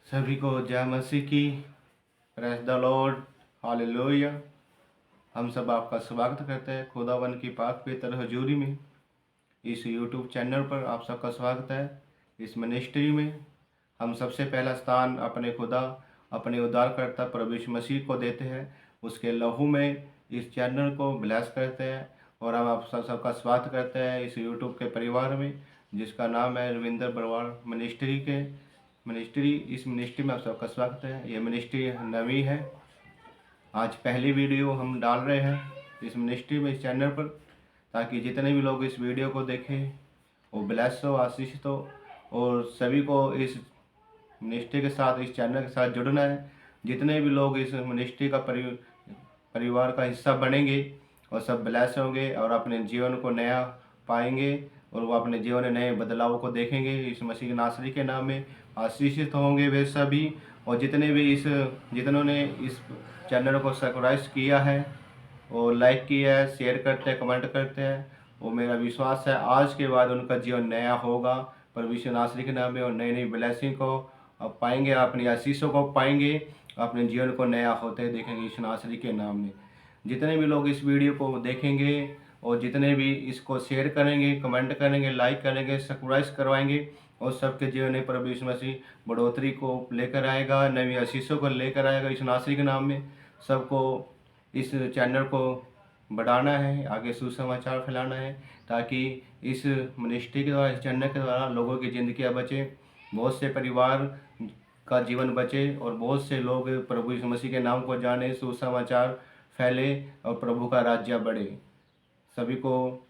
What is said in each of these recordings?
सभी को जय मसीह की। Praise the Lord, hallelujah. हम सब आपका स्वागत करते हैं खुदावन की पाक पवित्र हजूरी में। इस यूट्यूब चैनल पर आप सबका स्वागत है। इस मिनिस्ट्री में हम सबसे पहला स्थान अपने खुदा, अपने उद्धारकर्ता प्रभु यीशु मसीह को देते हैं। उसके लहू में इस चैनल को ब्लेस करते हैं और हम आप सबका स्वागत करते हैं इस यूट्यूब के परिवार में, जिसका नाम है रविंद्र बरवाल मिनिस्ट्री। इस मिनिस्ट्री में आप सबका स्वागत है। ये मिनिस्ट्री नवी है। आज पहली वीडियो हम डाल रहे हैं इस मिनिस्ट्री में, इस चैनल पर, ताकि जितने भी लोग इस वीडियो को देखें वो ब्लेस हो, आशीषित हो। और सभी को इस मिनिस्ट्री के साथ, इस चैनल के साथ जुड़ना है। जितने भी लोग इस मिनिस्ट्री का परिवार का हिस्सा बनेंगे और सब ब्लेस होंगे और अपने जीवन को नया पाएंगे और वो अपने जीवन में नए बदलाव को देखेंगे। इस मसीह नासरी के नाम में आशीषित होंगे वे सभी। और जिन्होंने इस चैनल को सब्सक्राइब किया है और लाइक किया है, शेयर करते हैं, कमेंट करते हैं, वो मेरा विश्वास है आज के बाद उनका जीवन नया होगा प्रभु यीशु नासरी के नाम में। और नई नई ब्लेसिंग को आप पाएंगे, अपनी आशीषों को पाएंगे, अपने जीवन को नया होते देखेंगे यीशु नासरी के नाम में। जितने भी लोग इस वीडियो को देखेंगे और जितने भी इसको शेयर करेंगे, कमेंट करेंगे, लाइक करेंगे, सब्सक्राइब करवाएंगे, और सबके जीवन में प्रभु यीशु मसीह बढ़ोतरी को लेकर आएगा, नई आशीषों को लेकर आएगा यीशु नासरी के नाम में। सबको इस चैनल को बढ़ाना है, आगे सुसमाचार फैलाना है, ताकि इस मिनिस्ट्री के द्वारा, इस चैनल के द्वारा लोगों की ज़िंदगियाँ बचे, बहुत से परिवार का जीवन बचे और बहुत से लोग प्रभु यीशु मसीह के नाम को जाने, सुसमाचार फैले और प्रभु का राज्य बढ़े। सभी को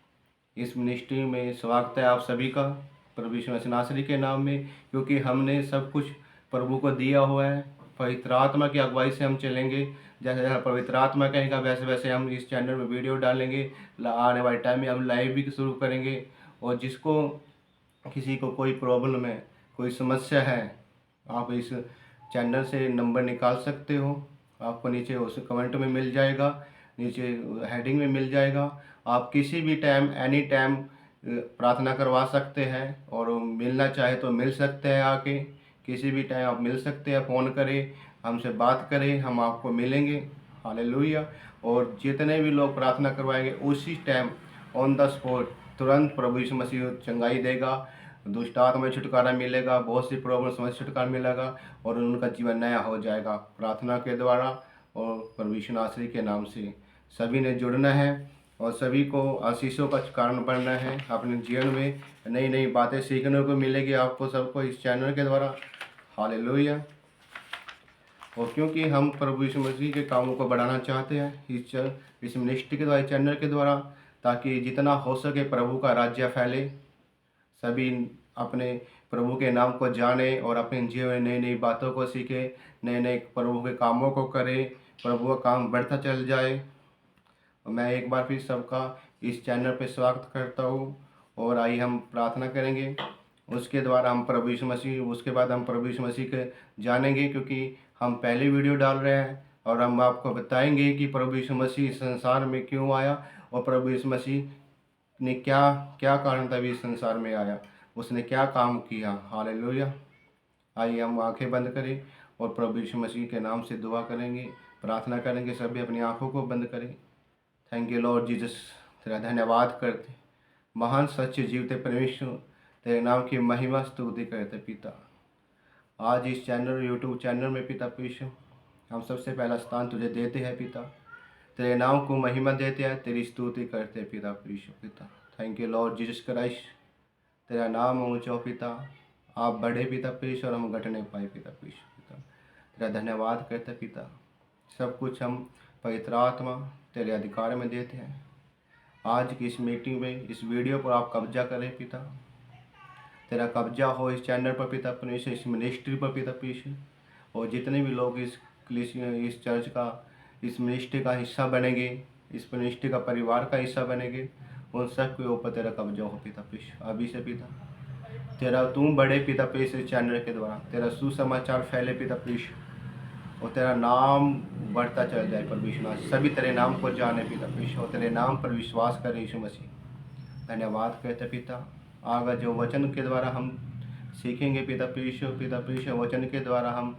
इस मिनिस्ट्री में स्वागत है आप सभी का प्रभु यीशु मसीह नासरी के नाम में, क्योंकि हमने सब कुछ प्रभु को दिया हुआ है। पवित्र आत्मा की अगुवाई से हम चलेंगे। जैसे जैसे पवित्र आत्मा कहेगा वैसे वैसे हम इस चैनल में वीडियो डालेंगे। आने वाले टाइम में हम लाइव भी शुरू करेंगे। और जिसको किसी को कोई प्रॉब्लम है, कोई समस्या है, आप इस चैनल से नंबर निकाल सकते हो। आपको नीचे उस कमेंट में मिल जाएगा, नीचे हेडिंग में मिल जाएगा। आप किसी भी टाइम, एनी टाइम प्रार्थना करवा सकते हैं और मिलना चाहे तो मिल सकते हैं। आके किसी भी टाइम आप मिल सकते हैं, फ़ोन करें, हमसे बात करें, हम आपको मिलेंगे। हालेलुया। और जितने भी लोग प्रार्थना करवाएंगे उसी टाइम ऑन द स्पॉट तुरंत प्रभु यीशु मसीह चंगाई देगा, दुष्ट आत्मा में छुटकारा मिलेगा, बहुत सी प्रॉब्लम समझ छुटकारा मिलेगा और उनका जीवन नया हो जाएगा प्रार्थना के द्वारा और प्रभु यीशु नासरी के नाम से। सभी ने जुड़ना है और सभी को आशीषों का कारण बनना है। अपने जीवन में नई नई बातें सीखने को मिलेगी आपको सबको इस चैनल के द्वारा। हालेलुया। और क्योंकि हम प्रभु यीशु मसीह के कामों को बढ़ाना चाहते हैं इस मिनिस्ट्री के द्वारा, चैनल के द्वारा, ताकि जितना हो सके प्रभु का राज्य फैले, सभी अपने प्रभु के नाम को जाने और अपने जीवन में नई नई बातों को सीखे, नए नए प्रभु के कामों को करे, प्रभु का काम बढ़ता चल जाए। और मैं एक बार फिर सबका इस चैनल पे स्वागत करता हूँ। और आइए हम प्रार्थना करेंगे, उसके द्वारा हम प्रभु यीशु मसीह, उसके बाद हम प्रभु यीशु मसीह के जानेंगे, क्योंकि हम पहली वीडियो डाल रहे हैं और हम आपको बताएंगे कि प्रभु यीशु मसीह इस संसार में क्यों आया और प्रभु यीशु मसीह ने क्या क्या कारण था इस संसार में आया, उसने क्या काम किया। हालेलुया। आइए हम आंखें बंद करें और प्रभु यीशु मसीह के नाम से दुआ करेंगे, प्रार्थना करेंगे। सभी अपनी आंखों को बंद करें। थैंक यू लॉर्ड जीसस, तेरा धन्यवाद करते, महान सच्चे जीवते परमेश्वर, तेरे नाम की महिमा स्तुति करते पिता। आज इस चैनल, यूट्यूब चैनल में पिता परमेश्वर, हम सबसे पहला स्थान तुझे देते हैं पिता, तेरे नाम को महिमा देते हैं, तेरी स्तुति करते हैं पिता परमेश्वर पिता। Thank you Lord Jesus Christ, तेरा नाम ऊँचा हो पिता, आप बढ़े पिता परमेश्वर, हम घटने पाए पिता परमेश्वर पिता। तेरा धन्यवाद करते पिता। सब कुछ हम पवित्र आत्मा तेरे अधिकार में देते हैं। आज की इस मीटिंग में, इस वीडियो पर आप कब्जा करें पिता, तेरा कब्जा हो इस चैनल पर पिता परमेश्वर, इस मिनिस्ट्री पर पिता परमेश्वर। और जितने भी लोग इस चर्च का, इस मिनिस्ट्री का हिस्सा बनेंगे, इस मिनिस्ट्री का परिवार का हिस्सा बनेंगे, उन सब के ऊपर तेरा कब्जा हो पिता परमेश्वर। अभी से पिता तेरा तुम बड़े पिता परमेश्वर, इस चैनल के द्वारा तेरा सुसमाचार फैले पिता परमेश्वर, और तेरा नाम बढ़ता चल जाए परमेश्वर। सभी तेरे नाम को जाने पिता परमेश्वर, और तेरे नाम पर विश्वास करें यीशु मसीह। धन्यवाद कहते पिता। आगे जो वचन के द्वारा हम सीखेंगे पिता परमेश्वर वचन के द्वारा हम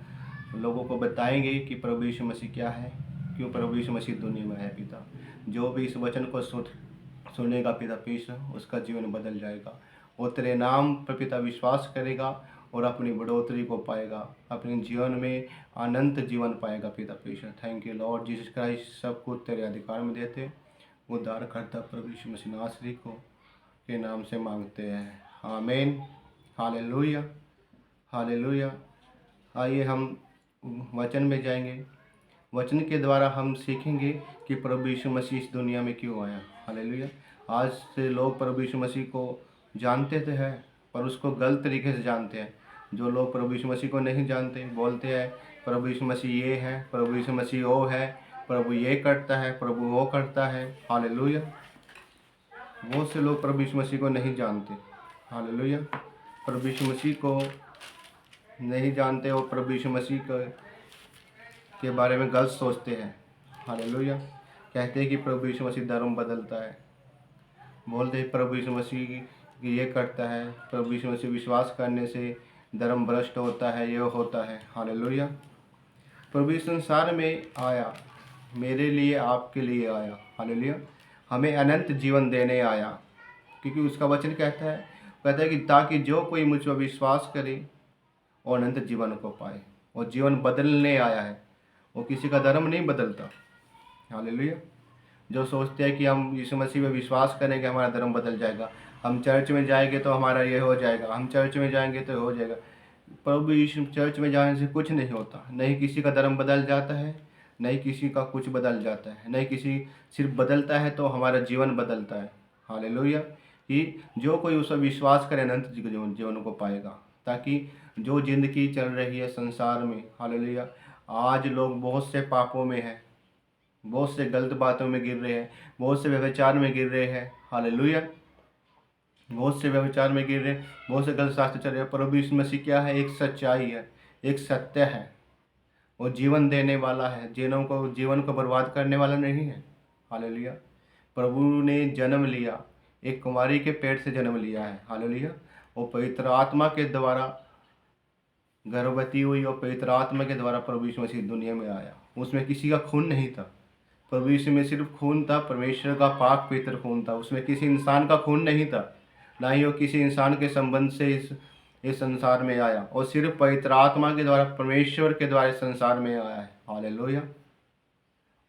लोगों को बताएंगे कि प्रभु यीशु मसीह क्या है, क्यों प्रभु यीशु मसीह दुनिया में है। पिता, जो भी इस वचन को सुनेगा पिता परमेश्वर, उसका जीवन बदल जाएगा और तेरे नाम पर पिता विश्वास करेगा और अपनी बढ़ोतरी को पाएगा, अपने जीवन में अनंत जीवन पाएगा पिता परमेश्वर। Thank you Lord Jesus Christ, सब कुछ तेरे अधिकार में देते उद्धारकर्ता प्रभु यीशु मसीह नासरी को के नाम से मांगते हैं, आमीन। Hallelujah, hallelujah. आइए हम वचन में जाएंगे। वचन के द्वारा हम सीखेंगे कि प्रभु यीशु मसीह इस दुनिया में क्यों आया। हालेलुया। आज से लोग प्रभु यीशु मसीह को जानते तो हैं पर उसको गलत तरीके से जानते हैं। जो लोग प्रभु यीशु मसीह को नहीं जानते बोलते हैं प्रभु यीशु मसीह ये है, प्रभु यीशु मसीह वो है, प्रभु ये करता है, प्रभु वो करता है। हालेलुया। बहुत से लोग प्रभु यीशु मसीह को नहीं जानते। हालेलुया। प्रभु यीशु मसीह को नहीं जानते और प्रभु यीशु मसीह के बारे में गलत सोचते हैं। हालेलुया। कहते हैं कि प्रभु यीशु मसीह धर्म बदलता है, बोलते हैं प्रभु यीशु मसीह ये करता है, प्रभु यीशु मसीह विश्वास करने से धर्म भ्रष्ट होता है, ये होता है। हालेलुया। प्रभु इस संसार में आया, मेरे लिए आपके लिए आया। हालेलुया। हमें अनंत जीवन देने आया, क्योंकि उसका वचन कहता है कि ताकि जो कोई मुझ पर विश्वास करे और अनंत जीवन को पाए। और जीवन बदलने आया है, वो किसी का धर्म नहीं बदलता। हालेलुया। जो सोचते हैं कि हम यीशु मसीह में विश्वास करेंगे हमारा धर्म बदल जाएगा, हम चर्च में जाएंगे तो हमारा ये हो जाएगा, हम चर्च में जाएंगे तो हो जाएगा। प्रभु यीशु चर्च में जाने से कुछ नहीं होता। नहीं किसी का धर्म बदल जाता है, नहीं किसी का कुछ बदल जाता है, नहीं किसी सिर्फ बदलता है तो हमारा जीवन बदलता है। हालेलुया। कि जो कोई उस पर विश्वास करे अनंत जीवन को पाएगा। ताकि जो जिंदगी चल रही है संसार में, हालेलुया, आज लोग बहुत से पापों में हैं, बहुत से गलत बातों में गिर रहे हैं, बहुत से व्यभिचार में गिर रहे हैं। हालेलुया। बहुत से व्यभिचार में गिर रहे हैं, बहुत से गलत शास्त्र चल रहे हैं। प्रभु यीशु मसीह क्या है? एक सच्चाई है, एक सत्य है, वो जीवन देने वाला है, जीवन को बर्बाद करने वाला नहीं है। हालेलुया। प्रभु ने जन्म लिया, एक कुमारी के पेट से जन्म लिया है। हालेलुया। वो पवित्र आत्मा के द्वारा गर्भवती हुई और पवित्र आत्मा के द्वारा प्रभु यीशु मसीह दुनिया में आया। उसमें किसी का खून नहीं था, प्रभु यीशु में सिर्फ खून था, परमेश्वर का पाक पवित्र खून था। उसमें किसी इंसान का खून नहीं था, ना ही वो किसी इंसान के संबंध से इस संसार में आया, और सिर्फ पवित्र आत्मा के द्वारा, परमेश्वर के द्वारा इस संसार में आया है। हालेलुया।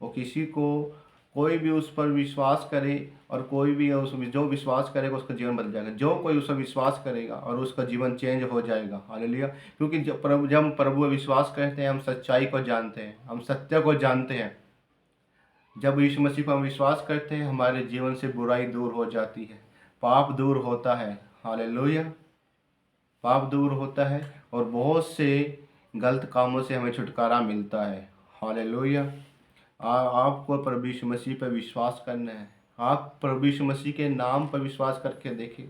वो किसी को, कोई भी उस पर विश्वास करे और कोई भी जो विश्वास करेगा उसका जीवन बदल जाएगा। जो कोई उस पर विश्वास करेगा और उसका जीवन चेंज हो जाएगा। हालेलुया। क्योंकि जब प्रभु विश्वास करते हैं हम सच्चाई को जानते हैं, हम सत्य को जानते हैं। जब यीशु मसीह पर हम विश्वास करते हैं हमारे जीवन से बुराई दूर हो जाती है, पाप दूर होता है। हालेलुया। पाप दूर होता है और बहुत से गलत कामों से हमें छुटकारा मिलता है। हालेलुया। आपको प्रभु यीशु मसीह पर विश्वास करना है। आप प्रभु यीशु मसीह के नाम पर विश्वास करके देखें।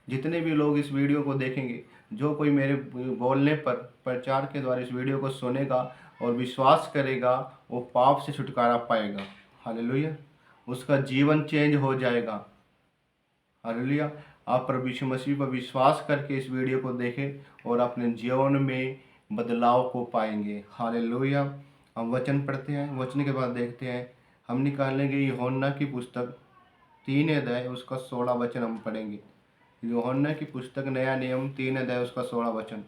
जितने भी लोग इस वीडियो को देखेंगे, जो कोई मेरे बोलने पर, प्रचार के द्वारा इस वीडियो को सुनेगा और विश्वास करेगा, वो पाप से छुटकारा पाएगा। हालेलुया। उसका जीवन चेंज हो जाएगा। हालेलुया। आप प्रभु यीशु मसीह पर विश्वास करके इस वीडियो को देखें और अपने जीवन में बदलाव को पाएंगे। हालेलुया। हम वचन पढ़ते हैं, वचन के बाद देखते हैं, हम निकालेंगे यूहन्ना की पुस्तक 3 अध्याय उसका 16 वचन हम पढ़ेंगे। यूहन्ना की पुस्तक नया नियम 3 अध्याय उसका 16 वचन।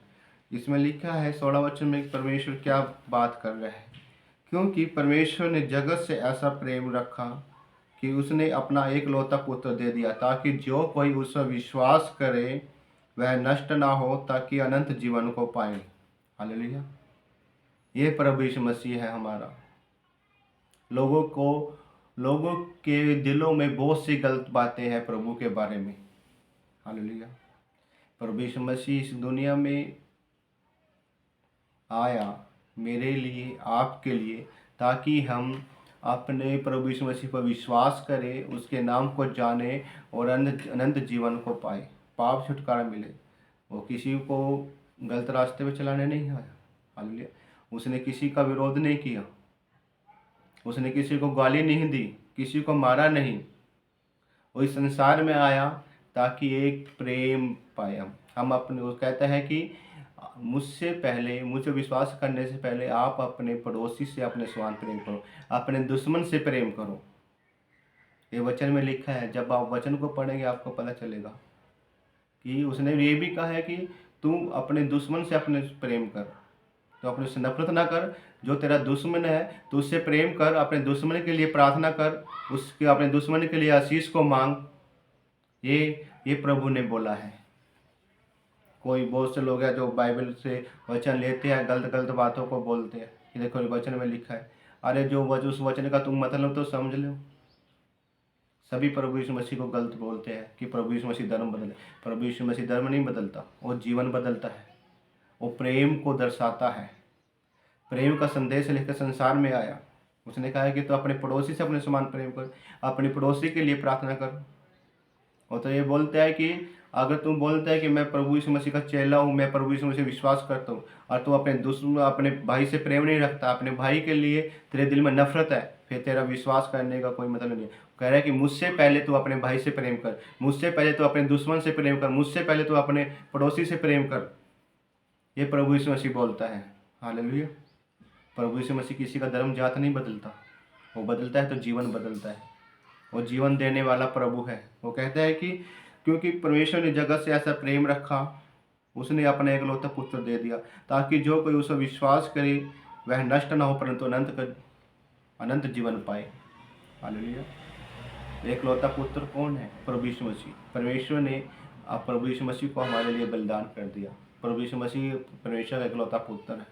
इसमें लिखा है 16 वचन में परमेश्वर क्या बात कर रहा है। क्योंकि परमेश्वर ने जगत से ऐसा प्रेम रखा कि उसने अपना एकलौता पुत्र दे दिया, ताकि जो कोई उस पर विश्वास करे वह नष्ट ना हो, ताकि अनंत जीवन को पाए। हालेलुया। ये प्रभु यीशु मसीह है हमारा। लोगों के दिलों में बहुत सी गलत बातें हैं प्रभु के बारे में। हालेलुया। प्रभु यीशु मसीह इस दुनिया में आया मेरे लिए, आपके लिए, ताकि हम अपने प्रभु यीशु मसीह पर विश्वास करें, उसके नाम को जाने और अनंत जीवन को पाए, पाप छुटकारा मिले। वो किसी को गलत रास्ते पे चलाने नहीं आया। हालेलुया। उसने किसी का विरोध नहीं किया, उसने किसी को गाली नहीं दी, किसी को मारा नहीं। वो इस संसार में आया ताकि एक प्रेम पाए हम अपने, वो कहता है कि मुझसे पहले, मुझे विश्वास करने से पहले आप अपने पड़ोसी से अपने समान प्रेम करो, अपने दुश्मन से प्रेम करो। ये वचन में लिखा है। जब आप वचन को पढ़ेंगे आपको पता चलेगा कि उसने ये भी कहा है कि तू अपने दुश्मन से अपने प्रेम कर, तो अपने से नफरत ना कर। जो तेरा दुश्मन है तो उससे प्रेम कर, अपने दुश्मन के लिए प्रार्थना कर, उसके अपने दुश्मन के लिए आशीष को मांग। ये प्रभु ने बोला है। कोई बहुत से लोग हैं जो बाइबल से वचन लेते हैं, गलत गलत बातों को बोलते हैं कि देखो वचन में लिखा है। अरे जो उस वचन का तुम मतलब तो समझ लो। सभी प्रभु यीशु मसीह को गलत बोलते हैं कि प्रभु यीशु मसीह धर्म बदले। प्रभु यीशु मसीह धर्म नहीं बदलता, वो जीवन बदलता है। वो प्रेम को दर्शाता है। प्रेम का संदेश लेकर संसार में आया। उसने कहा है कि तो अपने पड़ोसी से अपने समान प्रेम कर, अपने पड़ोसी के लिए प्रार्थना कर। और तो ये बोलता है कि अगर तुम बोलता है कि मैं प्रभु यीशु मसीह का चेला हूँ, मैं प्रभु यीशु मसीह विश्वास करता हूँ, और तू अपने दुश्मन, अपने भाई से प्रेम नहीं रखता, अपने भाई के लिए तेरे दिल में नफरत है, फिर तेरा विश्वास करने का कोई मतलब नहीं है। कह रहा है कि मुझसे पहले तू अपने भाई से प्रेम कर, मुझसे पहले तू अपने दुश्मन से प्रेम कर, मुझसे पहले तू अपने पड़ोसी से प्रेम कर। ये प्रभु यीशु मसीह बोलता है। हालेलुया। प्रभु यीशु मसीह किसी का धर्म जात नहीं बदलता, वो बदलता है तो जीवन बदलता है। वो जीवन देने वाला प्रभु है। वो कहता है कि क्योंकि परमेश्वर ने जगत से ऐसा प्रेम रखा, उसने अपना एकलौता पुत्र दे दिया, ताकि जो कोई उसे विश्वास करे वह नष्ट न हो परंतु अनंत जीवन पाए। हालेलुया। एकलौता पुत्र कौन है? प्रभु यीशु मसीह। परमेश्वर ने अब प्रभु यीशु मसीह को हमारे लिए बलिदान कर दिया। प्रभु यीशु मसीह परमेश्वर का एकलौता पुत्र है।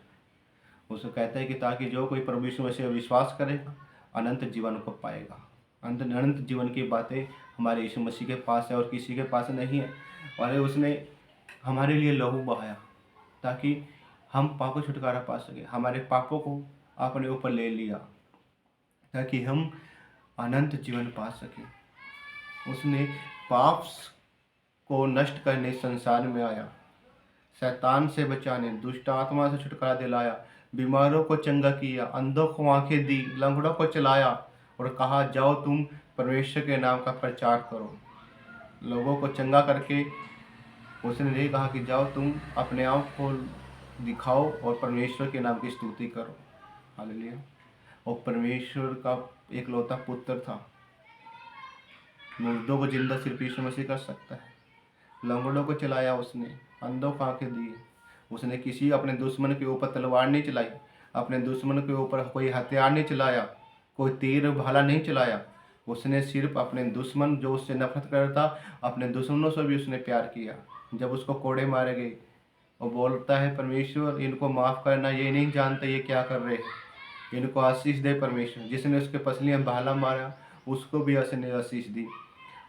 उसे कहता है कि ताकि जो कोई प्रभु यीशु मसीह विश्वास करेगा अनंत जीवन को पाएगा। अनंत जीवन की बातें हमारे यीशु मसीह के पास है और किसी के पास नहीं है। और उसने हमारे लिए लहू बहाया ताकि हम पापों छुटकारा पा सके। हमारे पापों को अपने ऊपर ले लिया ताकि हम अनंत जीवन पा सके। उसने पाप को नष्ट करने संसार में आया, शैतान से बचाने, दुष्ट आत्मा से छुटकारा दिलाया, बीमारों को चंगा किया, अंधों को आंखें दी, लंगड़ों को चलाया और कहा जाओ तुम परमेश्वर के नाम का प्रचार करो। लोगों को चंगा करके उसने ये कहा कि जाओ तुम अपने आप को दिखाओ और परमेश्वर के नाम की स्तुति करो। हालेलुया। और परमेश्वर का एकलौता पुत्र था। मुर्दों को जिंदा सिर्फ यीशु मसीह कर सकता है। लंगड़ों को चलाया उसने, अंधों को आंखें दी। उसने किसी अपने दुश्मन के ऊपर तलवार नहीं चलाई, अपने दुश्मन के ऊपर कोई हथियार नहीं चलाया, कोई तीर भाला नहीं चलाया। उसने सिर्फ अपने दुश्मन जो उससे नफरत करता, अपने दुश्मनों से भी उसने प्यार किया। जब उसको कोड़े मारे गए, वो बोलता है परमेश्वर इनको माफ़ करना, ये नहीं जानते ये क्या कर रहे हैं, इनको आशीष दे परमेश्वर। जिसने उसके पसलियाँ भाला मारा उसको भी उसने आशीष दी।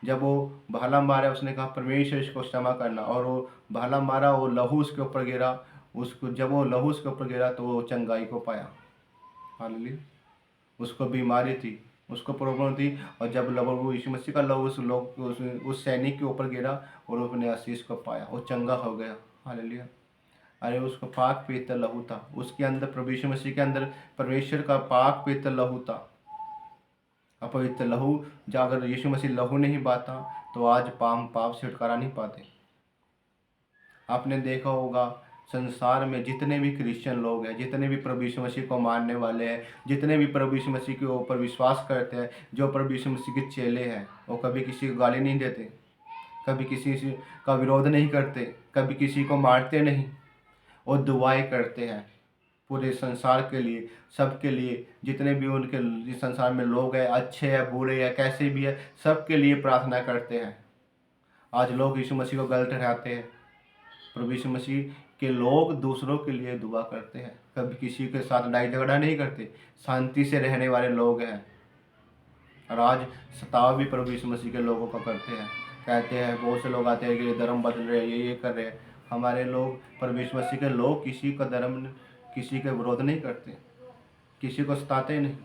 जब वो भाला मारा उसने कहा परमेश्वर इसको क्षमा करना, और वो भाला मारा, वो लहू उसके ऊपर गिरा। उसको जब वो लहू उसके ऊपर गिरा तो वो चंगाई को पाया। हालेलुया। उसको बीमारी थी, उसको प्रॉब्लम थी, और जब लहू यीशु मसीह का लहू उस सैनिक के ऊपर गिरा और उसने आशीष को पाया, वो चंगा हो गया। हालेलुया। अरे उसको पाक पवित्र लहू था, उसके अंदर प्रभु यीशु मसीह के अंदर परमेश्वर का पाक पवित्र लहू था। अपवित्र लहू, अगर यीशु मसीह लहू नहीं पाता तो आज पाप से छुटकारा नहीं पाते। आपने देखा होगा संसार में जितने भी क्रिश्चियन लोग हैं, जितने भी प्रभु यीशु मसीह को मानने वाले हैं, जितने भी प्रभु यीशु मसीह के ऊपर विश्वास करते हैं, जो प्रभु यीशु मसीह के चेले हैं, वो कभी किसी को गाली नहीं देते, कभी किसी का विरोध नहीं करते, कभी किसी को मारते नहीं। वो दुआएं करते हैं पूरे संसार के लिए, सबके लिए, जितने भी उनके इस संसार में लोग हैं, अच्छे हैं बुरे हैं कैसे भी है, सबके लिए प्रार्थना करते हैं। आज लोग यीशु मसीह को गलत ठहराते हैं। प्रभु यीशु मसीह के लोग दूसरों के लिए दुआ करते हैं, कभी किसी के साथ लड़ाई झगड़ा नहीं करते, शांति से रहने वाले लोग हैं। और आज सताव भी प्रभु यीशु मसीह के लोगों का करते हैं। कहते हैं, बहुत से लोग आते हैं कि ये धर्म बदल रहे हैं, ये कर रहे हैं। हमारे लोग, प्रभु यीशु मसीह के लोग किसी का धर्म, किसी के विरोध नहीं करते, किसी को सताते नहीं।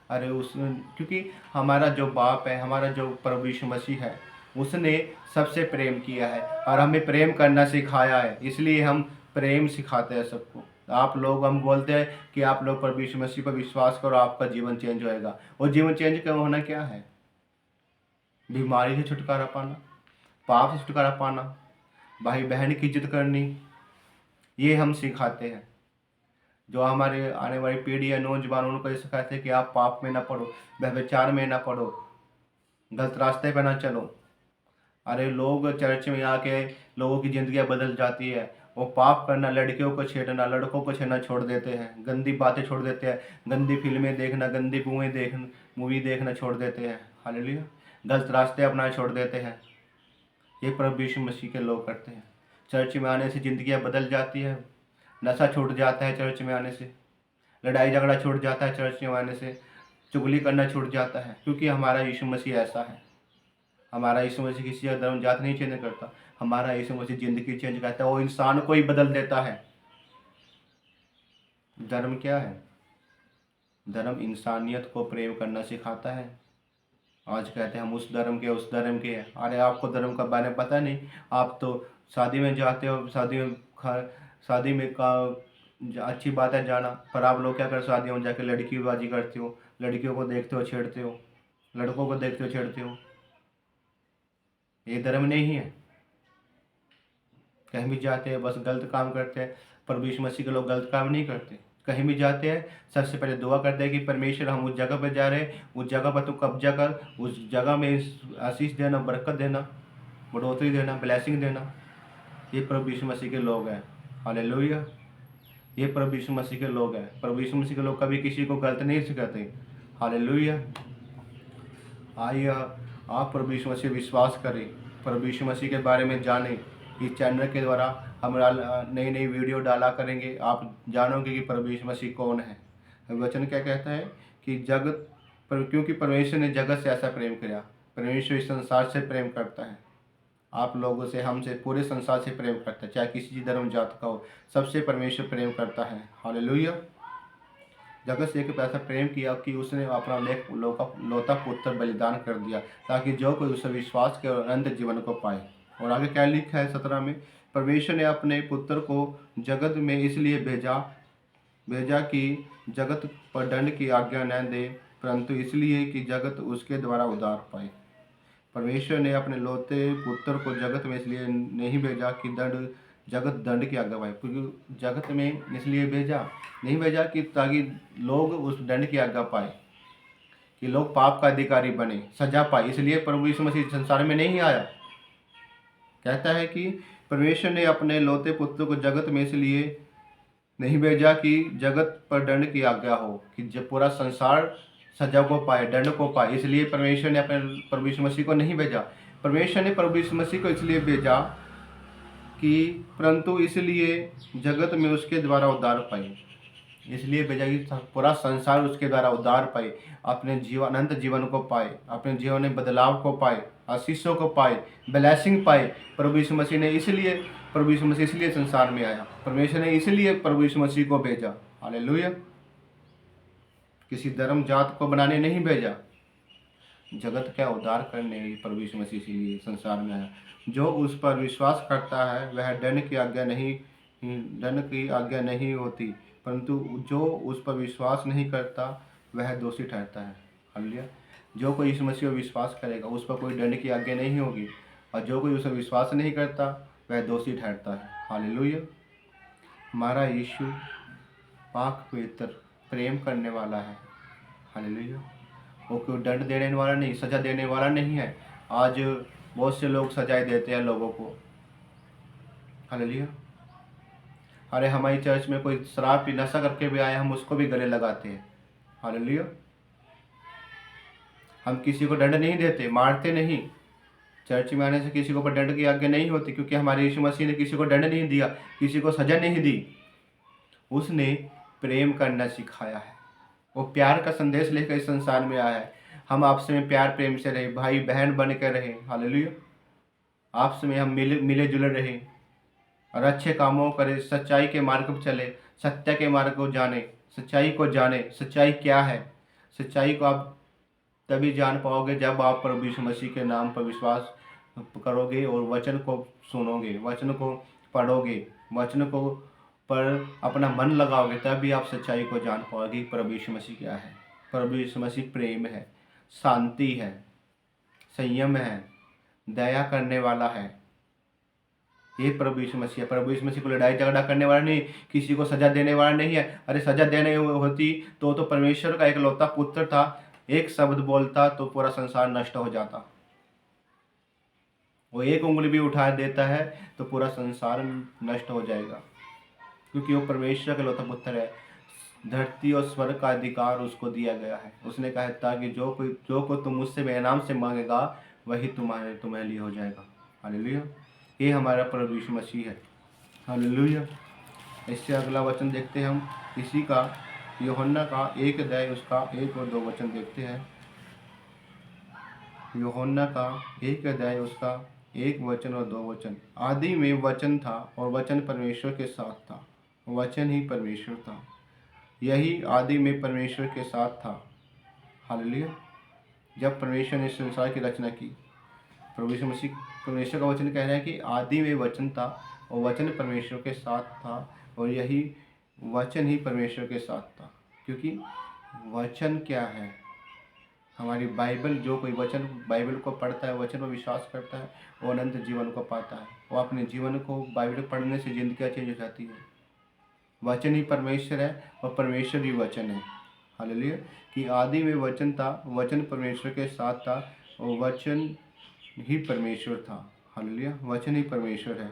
अरे क्योंकि हमारा जो बाप है, हमारा जो प्रभु यीशु मसीह है, उसने सबसे प्रेम किया है और हमें प्रेम करना सिखाया है, इसलिए हम प्रेम सिखाते हैं सबको। आप लोग, हम बोलते हैं कि आप लोग प्रभु यीशु मसीह पर विश्वास करो आपका जीवन चेंज होएगा। और जीवन चेंज होना क्या है? बीमारी से छुटकारा पाना, पाप से छुटकारा पाना, भाई बहन की इज्जत करनी, ये हम सिखाते हैं। जो हमारे आने वाली पीढ़ी है, नौजवान, उनको ये सिखाते हैं कि आप पाप में ना पड़ो, व्यभिचार में ना पड़ो, गलत रास्ते पे ना चलो। अरे लोग चर्च में आके लोगों की जिंदगियां बदल जाती है। वो पाप करना, लड़कियों को छेड़ना, लड़कों को छेड़ना छोड़ देते हैं, गंदी बातें छोड़ देते हैं, गंदी फिल्में देखना, गंदी मूवी देखना छोड़ देते हैं। हालेलुया। गलत रास्ते अपना छोड़ देते हैं। ये प्रभु यीशु मसीह के लोग करते हैं। चर्च में आने से जिंदगियां बदल जाती है, नशा छूट जाता है चर्च में आने से, लड़ाई झगड़ा छूट जाता है चर्च में आने से, चुगली करना छूट जाता है, क्योंकि हमारा यीशु मसीह ऐसा है। हमारा यीशु मसीह किसी का धर्म जात नहीं चेंज करता, हमारा यीशु मसीह जिंदगी चेंज करता है, वो इंसान को ही बदल देता है। धर्म क्या है? धर्म इंसानियत को प्रेम करना सिखाता है। आज कहते हैं हम उस धर्म के, उस धर्म के हैं। अरे आपको धर्म का बारे में पता नहीं। आप तो शादी में जाते हो, शादी में का अच्छी बात है जाना, पर आप लोग क्या कर, शादियों में जाकर लड़कीबाजी करते हो, लड़कियों को देखते हो छेड़ते हो, लड़कों को देखते हो छेड़ते हो। ये धर्म नहीं है। कहीं भी जाते हैं बस गलत काम करते हैं। प्रभु यीशु मसीह के लोग गलत काम नहीं करते। कहीं भी जाते हैं सबसे पहले दुआ करते हैं कि परमेश्वर हम उस जगह पर जा रहे हैं, उस जगह पर तू कब्जा कर, उस जगह में आशीष देना, बरकत देना, बढ़ोतरी देना, ब्लेसिंग देना। ये प्रभु यीशु मसीह के लोग हैं। हालेलुया। ये प्रभु यीशु मसीह के लोग हैं। प्रभु यीशु मसीह के लोग कभी किसी को गलत नहीं सिखाते। हालेलुया। आइए आप प्रभु यीशु मसीह विश्वास करें, प्रभु यीशु मसीह के बारे में जानें। इस चैनल के द्वारा हम नई नई वीडियो डाला करेंगे, आप जानोगे कि प्रभु यीशु मसीह कौन है। वचन क्या कहता है कि क्योंकि परमेश्वर ने जगत से ऐसा प्रेम किया, परमेश्वर इस संसार से प्रेम करता है, आप लोगों से, हमसे, पूरे संसार से प्रेम करता है, चाहे किसी धर्म जात का हो, सबसे परमेश्वर प्रेम करता है। हालेलुया। जगत से एक ऐसा प्रेम किया कि उसने अपना लौता पुत्र बलिदान कर दिया, ताकि जो कोई उसे विश्वास के और अनंत जीवन को पाए। और आगे क्या लिखा है 17 में, परमेश्वर ने अपने पुत्र को जगत में इसलिए भेजा कि जगत पर दंड की आज्ञा न दे, परंतु इसलिए कि जगत उसके द्वारा उद्धार पाए। परमेश्वर ने अपने लौते पुत्र को जगत में इसलिए नहीं भेजा कि जगत दंड की आज्ञा पाए, क्योंकि जगत में इसलिए नहीं भेजा कि ताकि लोग उस दंड की आज्ञा पाए, कि लोग पाप का अधिकारी बने, सजा पाए। इसलिए प्रभु यीशु मसीह संसार में नहीं आया। कहता है कि परमेश्वर ने अपने लौते पुत्र को जगत में इसलिए नहीं भेजा कि जगत पर दंड की आज्ञा हो, कि जब पूरा संसार सजा को पाए, दंड को पाए। इसलिए परमेश्वर ने अपने प्रभु यीशु मसीह को नहीं भेजा। परमेश्वर ने प्रभु यीशु मसीह को इसलिए भेजा कि परंतु इसलिए जगत में उसके द्वारा उद्धार पाए। इसलिए भेजा कि पूरा संसार उसके द्वारा उद्धार पाए, अपने जीवन, अनंत जीवन को पाए, अपने जीवन में बदलाव को पाए, आशीषों को पाए, ब्लेसिंग पाए। प्रभु यीशु मसीह इसलिए संसार में आया। परमेश्वर ने इसलिए प्रभु यीशु मसीह को भेजा। हालेलुया। किसी धर्म जात को बनाने नहीं भेजा, जगत का उद्धार करने प्रभु यीशु मसीह इसलिए संसार में आया। जो उस पर विश्वास करता है वह दंड की आज्ञा नहीं होती, परंतु जो उस पर विश्वास नहीं करता वह दोषी ठहरता है। हालेलुया। जो कोई यीशु मसीह पर विश्वास करेगा उस पर कोई दंड की आज्ञा नहीं होगी, और जो कोई उसे विश्वास नहीं करता वह दोषी ठहरता है। हालेलुया। हमारा यीशु पाक पवित्र प्रेम करने वाला है। हालेलुया। वो कोई दंड देने वाला नहीं, सजा देने वाला नहीं है। आज बहुत से लोग सजाएं देते हैं लोगों को। हालेलुया। अरे हमारी चर्च में कोई शराब पी, नशा करके भी आए, हम उसको भी गले लगाते हैं। हालेलुया। हम किसी को दंड नहीं देते, मारते नहीं। चर्च में आने से किसी को ऊपर दंड की आज्ञा नहीं होती, क्योंकि हमारे यीशु मसीह ने किसी को दंड नहीं दिया, किसी को सजा नहीं दी। उसने प्रेम करना सिखाया है। वो प्यार का संदेश लेकर इस संसार में आया है। हम आपस में प्यार प्रेम से रहे, भाई बहन बन कर रहे। हालेलुया। आपस में हम मिले जुले रहे और अच्छे कामों करें, सच्चाई के मार्ग पर चले, सत्य के मार्ग को जाने, सच्चाई को जाने। सच्चाई क्या है? सच्चाई को आप तभी जान पाओगे जब आप प्रभु यीशु मसीह के नाम पर विश्वास करोगे और वचन को सुनोगे, वचन को पढ़ोगे, वचन को पर अपना मन लगाओगे, तभी आप सच्चाई को जान पाओगे। प्रभु यीशु मसीह क्या है? प्रभु यीशु मसीह प्रेम है, शांति है, संयम है, दया करने वाला है। ये प्रभु यीशु मसीह है। प्रभु यीशु मसीह को लड़ाई झगड़ा करने वाला नहीं, किसी को सजा देने वाला नहीं है। अरे सजा देने होती तो परमेश्वर का एकलौता पुत्र था, एक शब्द बोलता तो पूरा संसार नष्ट हो जाता। वो एक उंगली भी उठा देता है तो पूरा संसार नष्ट हो जाएगा, क्योंकि वो परमेश्वर का एकलौता पुत्र है। धरती और स्वर्ग का अधिकार उसको दिया गया है। उसने कहा ताकि जो कोई तुम मुझसे मेरे नाम से मांगेगा वही तुम्हारे लिए हो जाएगा। हालेलुया। ये हमारा प्रभु यीशु मसीह है। हालेलुया। इससे अगला वचन देखते हैं हम इसी का, यूहन्ना का 1 अध्याय उसका 1 और 2 वचन देखते हैं। यूहन्ना का 1 अध्याय उसका 1 वचन और 2 वचन। आदि में वचन था और वचन परमेश्वर के साथ था, वचन ही परमेश्वर था, यही आदि में परमेश्वर के साथ था। हालेलुया। जब परमेश्वर ने संसार की रचना की, प्रभु यीशु मसीह परमेश्वर का वचन कह रहा है कि आदि में वचन था और वचन परमेश्वर के साथ था और यही वचन ही परमेश्वर के साथ था। क्योंकि वचन क्या है? हमारी बाइबल, जो कोई वचन बाइबल को पढ़ता है, वचन पर विश्वास करता है, वो अनंत जीवन को पाता है। वो अपने जीवन को बाइबल पढ़ने से जिंदगी चेंज हो जाती है। वचन ही परमेश्वर है और परमेश्वर ही वचन है। हालेलुया। कि आदि में वचन था, वचन परमेश्वर के साथ था और वचन ही परमेश्वर था। हालेलुया। वचन ही परमेश्वर है,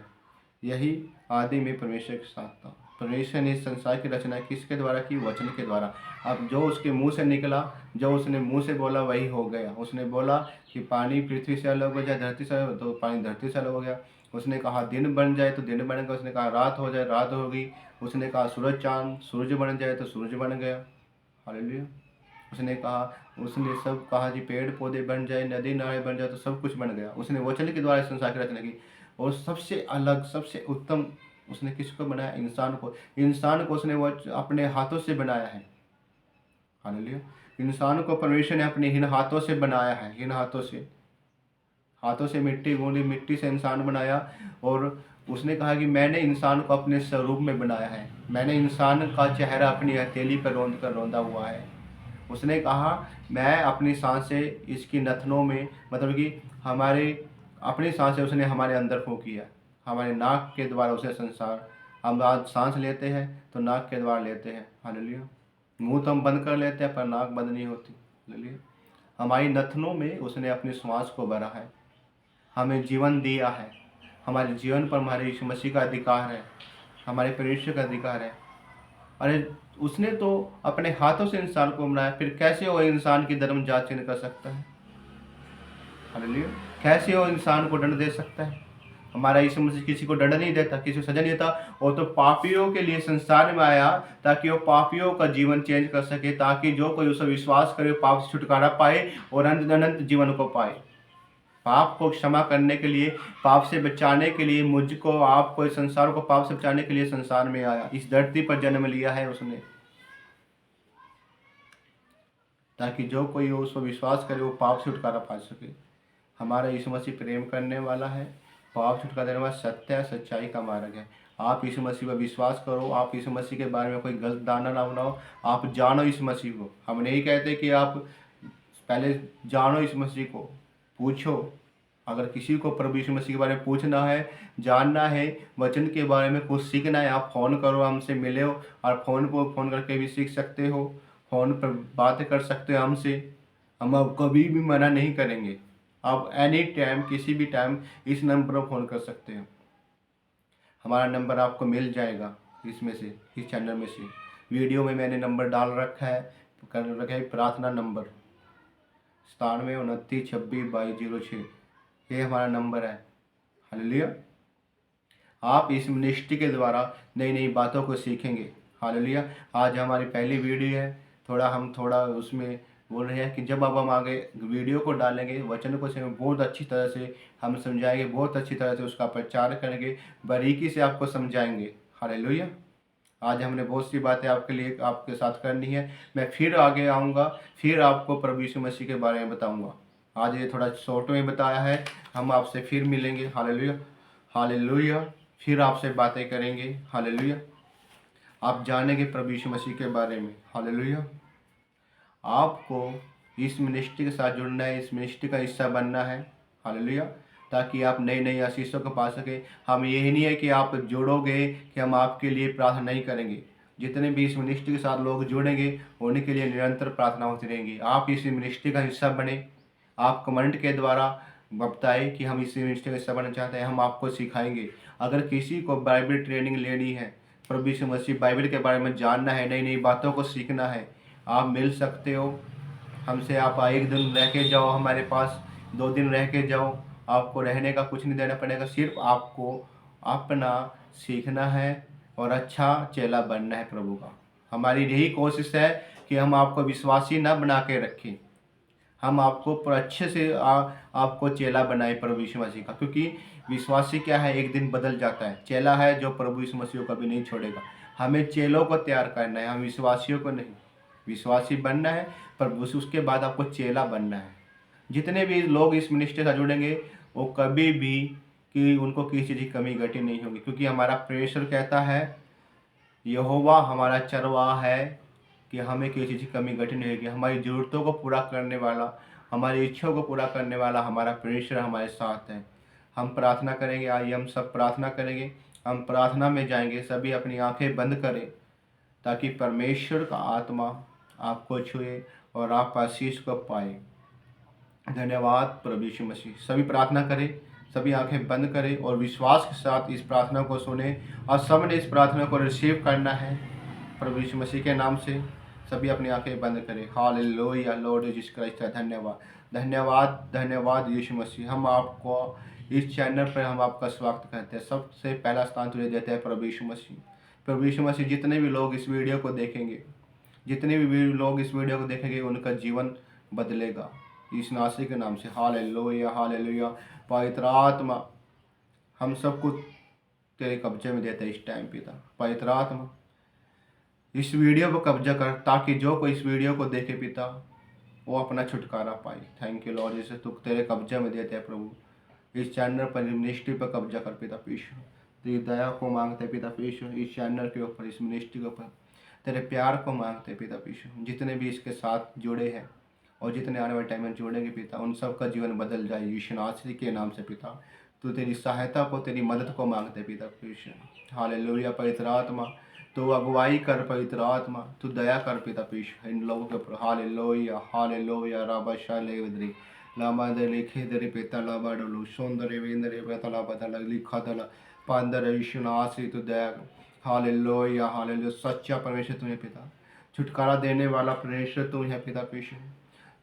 यही आदि में परमेश्वर के साथ था। परमेश्वर ने संसार की रचना किसके द्वारा की? वचन के द्वारा। अब जो उसके मुंह से निकला, जो उसने मुंह से बोला वही हो गया। उसने बोला कि पानी पृथ्वी से अलग हो जाए, धरती से अलग, तो पानी धरती से अलग हो गया। उसने कहा दिन बन जाए तो दिन बन गया। उसने कहा रात हो जाए, रात हो गई। उसने कहा सूरज बन जाए तो सूरज बन गया। हालेलुया। उसने सब कहा कि पेड़ पौधे बन जाए, नदी नाले बन जाए, तो सब कुछ बन गया। उसने वचन के द्वारा संसार की रचना की। और सबसे अलग, सबसे उत्तम उसने किसको बनाया? इंसान को। इंसान को उसने अपने हाथों से बनाया है। हालेलुया। इंसान को परमेश्वर ने अपने इन हाथों से बनाया है। इन हाथों से मिट्टी गूंदी, मिट्टी से इंसान बनाया। और उसने कहा कि मैंने इंसान को अपने स्वरूप में बनाया है। मैंने इंसान का चेहरा अपनी हथेली पर रौंदा हुआ है। उसने कहा मैं अपनी सांसें इसकी नथनों में, मतलब कि हमारे अपनी सांसें उसने हमारे अंदर फूंकी है। हमारे नाक के द्वारा उसे संसार, हम आज सांस लेते हैं तो नाक के द्वारा लेते हैं। हालेलुया। मुंह तो हम बंद कर लेते हैं पर नाक बंद नहीं होती। हालेलुया। हमारी नथनों में उसने अपनी श्वास को भरा है, हमें जीवन दिया है। हमारे जीवन पर हमारे यीशु मसीह का अधिकार है, हमारे परमेश्वर का अधिकार है। अरे उसने तो अपने हाथों से इंसान को बनाया, फिर कैसे वो इंसान की धर्म जांच कर सकता है? हालेलुया। कैसे वो इंसान को दंड दे सकता है? हमारा यीशु मसीह किसी को दंड नहीं देता, किसी को सजा नहीं देता। वो तो पापियों के लिए संसार में आया ताकि वो पापियों का जीवन चेंज कर सके, ताकि जो कोई उसे विश्वास करे पाप से छुटकारा पाए और अनंत जीवन को पाए। पाप को क्षमा करने के लिए, पाप से बचाने के लिए, मुझको आपको इस संसार को पाप से बचाने के लिए संसार में आया, इस धरती पर जन्म लिया है उसने, ताकि जो कोई उस पर विश्वास करे वो पाप से छुटकारा पा सके। हमारा यीशु मसीह प्रेम करने वाला है, पाप छुटकारा देने वाला, सत्य है, सच्चाई का मार्ग है। आप यीशु मसीह पर विश्वास करो। आप यीशु मसीह के बारे में कोई गलत धारणा ना बनाओ। आप जानो यीशु मसीह को। हम नहीं कहते कि आप पहले जानो यीशु मसीह को, पूछो। अगर किसी को प्रभु यीशु मसीह के बारे में पूछना है, जानना है, वचन के बारे में कुछ सीखना है, आप फ़ोन करो, हमसे मिले हो। और फ़ोन करके भी सीख सकते हो, फ़ोन पर बातें कर सकते हो हमसे। हम आप कभी भी मना नहीं करेंगे। आप एनी टाइम, किसी भी टाइम इस नंबर पर फ़ोन कर सकते हो। हमारा नंबर आपको मिल जाएगा इसमें से, इस चैनल में से। वीडियो में मैंने नंबर डाल रखा है, कर रखा है प्रार्थना नंबर 9729262206। ये हमारा नंबर है। हालेलुया। आप इस मिनिस्ट्री के द्वारा नई नई बातों को सीखेंगे। हालेलुया। आज हमारी पहली वीडियो है, हम थोड़ा उसमें बोल रहे हैं कि जब अब हम आगे वीडियो को डालेंगे, वचन को बहुत अच्छी तरह से हम समझाएंगे, बहुत अच्छी तरह से उसका प्रचार करेंगे, बारीकी से आपको समझाएंगे। हालेलुया। आज हमने बहुत सी बातें आपके लिए, आपके साथ करनी है। मैं फिर आगे आऊँगा, फिर आपको प्रभु यीशु मसीह के बारे में बताऊँगा। आज ये थोड़ा शॉर्ट में बताया है। हम आपसे फिर मिलेंगे। हालेलुया। हालेलुया। फिर आपसे बातें करेंगे। हालेलुया। आप जानेंगे प्रभु यीशु मसीह के बारे में। हालेलुया। आपको इस मिनिस्ट्री के साथ जुड़ना है, इस मिनिस्ट्री का हिस्सा बनना है। हालेलुया। ताकि आप नई नई आशीषों को पा सके। हम यही नहीं है कि आप जुड़ोगे कि हम आपके लिए प्रार्थना नहीं करेंगे। जितने भी इस मिनिस्ट्री के साथ लोग जुड़ेंगे उनके लिए निरंतर प्रार्थना होती रहेंगी। आप इस मिनिस्ट्री का हिस्सा बने। आप कमेंट के द्वारा बताएं कि हम इस मिनिस्ट्री का हिस्सा बनना चाहते हैं, हम आपको सिखाएंगे। अगर किसी को बाइबल ट्रेनिंग लेनी है, प्रभु यीशु मसीह बाइबल के बारे में जानना है, नई नई बातों को सीखना है, आप मिल सकते हो हमसे। आप एक दिन रह के जाओ हमारे पास, 2 दिन रह के जाओ, आपको रहने का कुछ नहीं देना पड़ेगा। सिर्फ आपको अपना सीखना है और अच्छा चेला बनना है प्रभु का। हमारी यही कोशिश है कि हम आपको विश्वासी ना बना के रखें, हम आपको पर अच्छे से आपको चेला बनाए प्रभु यीशु मसीह का। क्योंकि विश्वासी क्या है, एक दिन बदल जाता है। चेला है जो प्रभु यीशु मसीह को कभी नहीं छोड़ेगा। हमें चेलों को तैयार करना है, हम विश्वासियों को नहीं। विश्वासी बनना है पर उसके बाद आपको चेला बनना है। जितने भी लोग इस मिनिस्ट्री से जुड़ेंगे वो कभी भी कि उनको किसी चीज़ की कमी घटी नहीं होगी। क्योंकि हमारा परमेश्वर कहता है, यहोवा हमारा चरवाहा है कि हमें किसी चीज़ की कमी घटी नहीं होगी। हमारी ज़रूरतों को पूरा करने वाला, हमारी इच्छाओं को पूरा करने वाला हमारा परमेश्वर हमारे साथ है। हम प्रार्थना करेंगे। आइए हम सब प्रार्थना करेंगे। हम प्रार्थना में जाएंगे। सभी अपनी आंखें बंद करें ताकि परमेश्वर का आत्मा आपको छुए और आप आशीष को पाए। धन्यवाद प्रभु यीशु मसीह। सभी प्रार्थना करें, सभी आंखें बंद करें और विश्वास के साथ इस प्रार्थना को सुने। और सबने इस प्रार्थना को रिसीव करना है प्रभु यीशु मसीह के नाम से। सभी अपनी आंखें बंद करें। Hallelujah Lord Jesus Christ. धन्यवाद धन्यवाद धन्यवाद यीशु मसीह। हम आपको इस चैनल पर हम आपका स्वागत करते हैं। सबसे पहला स्थान तुझे देते हैं प्रभु यीशु मसीह। प्रभु यीशु मसीह, जितने भी लोग इस वीडियो को देखेंगे, जितने भी लोग इस वीडियो को देखेंगे उनका जीवन बदलेगा इस नासी के नाम से। Hallelujah hallelujah. पवित्र आत्मा हम सबको तेरे कब्जे में देते हैं इस टाइम पिता। पवित्र आत्मा इस वीडियो को कब्जा कर ताकि जो कोई इस वीडियो को देखे पिता वो अपना छुटकारा पाए। थैंक यू लॉर्ड, जैसे तू तेरे कब्जे में देते हैं प्रभु। इस चैनल पर मिनिस्ट्री पर कब्जा कर पिता पीशु। तेरी दया को मांगते पिता पीशु। इस चैनल के ऊपर, इस मिनिस्ट्री के ऊपर तेरे प्यार को मांगते पिता पीशु। जितने भी इसके साथ जुड़े हैं और जितने आने वाले टाइम में जुड़ेंगे पिता, उन सब का जीवन बदल जाए यीशु नासरी के नाम से पिता। तो तेरी सहायता को, तेरी मदद को मांगते पिता पीशु। हालेलुया। पवित्र आत्मा तो अगुवाई कर, पवित्र आत्मा तू दया कर पिता पीशु इन लोगों के ऊपर। Hallelujah hallelujah. राबा शाले वदरी लामा दे लिखे दरे पिता लाबा डोलू सौंदर्य वेंदरे पिता लाबा दला लिखा दला पांदर यीशु नासरी तू दया। Hallelujah hallelujah. सच्चा परमेश्वर तू है पिता, छुटकारा देने वाला परमेश्वर तू है पिता पीशु।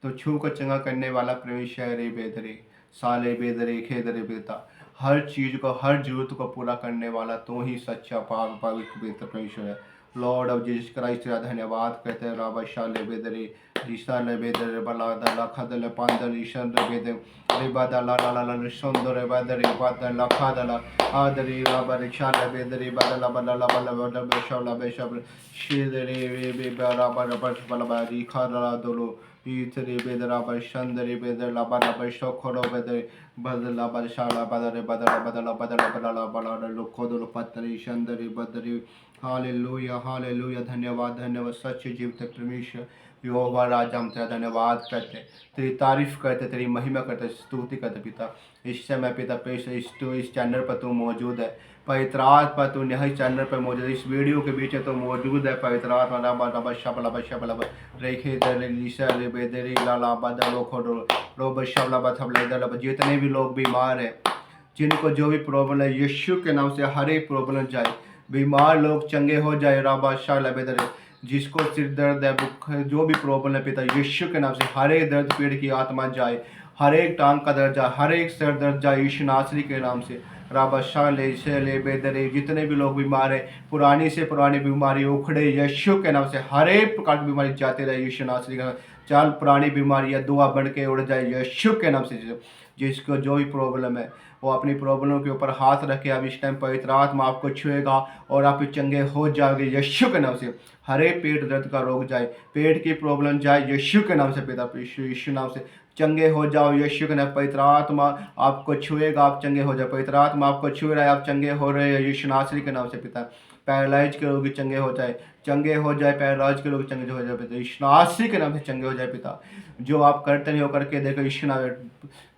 तो छू को चंगा करने वाला परमेश्वर रे बेदरे साले बेदरे खेदरे पिता। हर चीज़ को, हर जरूरत को पूरा करने वाला तो ही सच्चा पाक पवित्र बेहतर परमेश्वर है। लॉर्ड ऑफ जीसस क्राइस्ट तेरा धन्यवाद करते हैं। राबा शाले बेदरे ईशाले बेदरे बला दला खदले पांदल ईशन बेदे रेबा दला ला ला ला सुंदर बेदरे बादल लखा दला आदरी राबा रिशाले बेदरे बदला बदला बदला बदला बेशाला बेशाब शेदरे बे राबा रबा बला बारी खादला दोलो इतरे बेदरा बशंदरे बेदला बला बशोखरो बेदरे बदला बशाला बदरे बदला बदला बदला बदला बदला लोखोदलो पतरे शंदरे बदरे। Hallelujah hallelujah. धन्यवाद धन्यवाद सच्चे जीवित परमेश्वर यहोवा राजा, हम तेरा धन्यवाद करते, तेरी तारीफ करते, तेरी महिमा करते, स्तुति करते पिता। इस समय पिता पेश इस चैनल पर तू मौजूद है। पवित्र आत्मा तू यही चैनल पर मौजूद है, इस वीडियो के बीच तो मौजूद है। पवित्र आत्मा राबा रबा शबला बशबला रेखे दले लिशा रे बेदरी लाला बदलो खोडो रोब शबला बथबला दला। जितने भी लोग बीमार हैं, जिनको जो भी प्रॉब्लम है, यीशु के नाम से हर एक प्रॉब्लम जाए, बीमार लोग चंगे हो जाए। राबा शाला बेदरे जिसको सिर दर्द है, बुख, जो भी प्रॉब्लम है पिता, यीशु के नाम से हर एक दर्द पीड़ की आत्मा जाए, हर एक टांग का दर्द जाए, हर एक सर दर्द जाए यीशु नासरी के नाम से। राबा शाले शैले बेदरे जितने भी लोग बीमार है, पुरानी से पुरानी बीमारी उखड़े यीशु के नाम से, हर एक प्रकार की बीमारी जाते रहे यीशु नासरी का। चाल पुरानी बीमारियाँ दुआ बन के उड़ जाए यीशु के नाम से। जिसको जो भी प्रॉब्लम है वो अपनी प्रॉब्लम के ऊपर हाथ रखे। अब इस टाइम पवित्र आत्मा आपको छुएगा और आप चंगे हो जाओगे यीशु के नाम से। हर एक पेट दर्द का रोग जाए, पेट की प्रॉब्लम जाए यीशु के नाम से पिता। यीशु नाम से चंगे हो जाओ यीशु के नाम। पवित्र आत्मा आपको छुएगा, आप चंगे हो जाओ। पवित्र आत्मा आपको छू रहा है, आप चंगे हो रहे हैं यीशु नासरी के नाम से पिता। पैरालाइज के रोगी चंगे हो जाए, चंगे हो जाए, पैरालाइज के रोगी चंगे हो जाए पिता, यीशु नासरी के नाम से चंगे हो जाए पिता। जो आप करते नहीं हो करके देखो यीशु नाम में,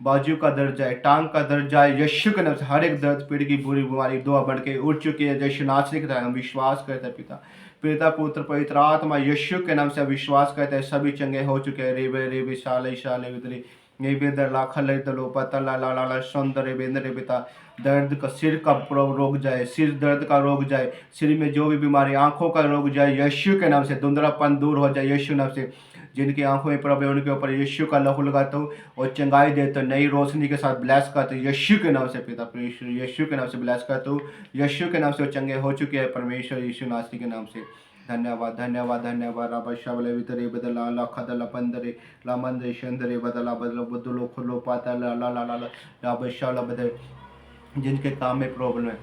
बाजू का दर्द जाए, टांग का दर्द जाए, यीशु के नाम से हर एक दर्द पीड़ की बुरी बीमारी दुआ बढ़ के उठ चुकी है, यीशु नासरी के नाम हम विश्वास करते हैं पिता। पिता पुत्र पवित्र आत्मा यीशु के नाम से विश्वास करते हैं, सभी चंगे हो चुके हैं। रेबे रेबे शाले शाले विदरी ये बेदर लाखा ले दलो पता ला ला ला ला सौंदर्य बेंदर पिता। दर्द का सिर का रोग जाए, सिर दर्द का रोग जाए, सिर में जो भी बीमारी, आंखों का रोग जाए यीशु के नाम से, धुंधलापन दूर हो जाए यीशु नाम से। जिनकी आंखों में प्रॉब्लम उनके ऊपर यीशु का लहू लगाता हूँ और चंगाई देता हूँ, नई रोशनी के साथ ब्लेस करता हूँ यीशु के नाम से पिता। परमेश्वर यीशु के नाम से ब्लेस करता हूँ, यीशु के नाम से वो चंगे हो चुके हैं परमेश्वर यीशु नासरी के नाम से। धन्यवाद धन्यवाद धन्यवाद। राबा शाबले वितरे बदला ला खदला पंदरे ला मंदरे शंदरे बदला बदलो बदलो खुलो पाता ला ला ला ला राबा शाला बदले। जिनके काम में प्रॉब्लम है,